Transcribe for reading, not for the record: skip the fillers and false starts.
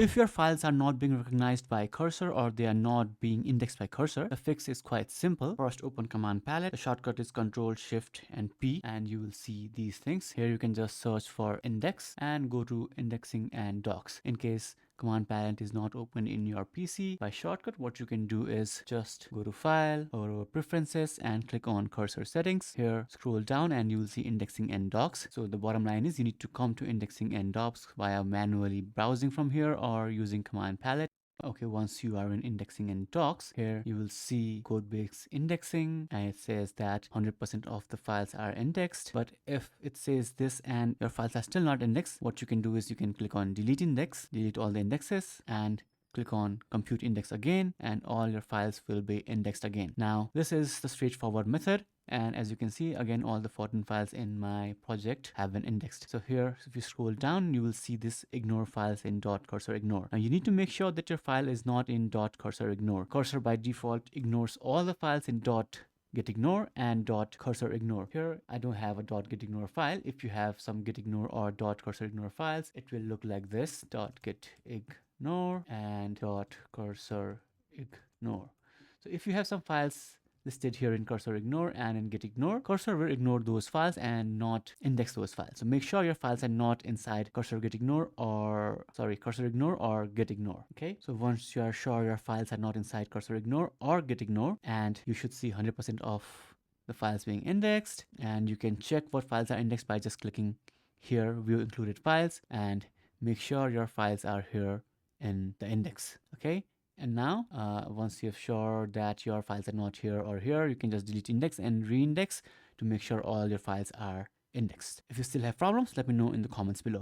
If your files are not being recognized by cursor or they are not being indexed by cursor, the fix is quite simple. First, open command palette. The shortcut is Ctrl Shift and P, and you will see these things. Here you can just search for index and go to indexing and docs. In case command palette is not open in your PC by shortcut, what you can do is just go to file or preferences and click on cursor settings. Here scroll down and you will see indexing and docs. So the bottom line is you need to come to indexing and docs via manually browsing from here or using command palette. Okay, once you are in indexing and docs, here you will see codebase indexing, and it says that 100% of the files are indexed. But if it says this and your files are still not indexed, what you can do is you can click on delete index, delete all the indexes, and click on compute index again, and all your files will be indexed again. Now, this is the straightforward method. And as you can see, again, all the 14 files in my project have been indexed. So here, if you scroll down, you will see this ignore files in .cursor ignore. Now you need to make sure that your file is not in .cursor ignore. Cursor by default ignores all the files in .getignore and .cursor ignore. Here I don't have a .getignore file. If you have some getignore or .cursor ignore files, it will look like this: .getignore and .cursor ignore. So if you have some files listed here in cursor ignore and in getignore, cursor will ignore those files and not index those files. So make sure your files are not inside cursor ignore or getignore. Okay, so once you are sure your files are not inside cursor ignore or getignore, and you should see 100% of the files being indexed, and you can check what files are indexed by just clicking here, view included files, and make sure your files are here in the index. Okay, and now once you're sure that your files are not here or here, you can just delete index and reindex to make sure all your files are indexed. If you still have problems, let me know in the comments below.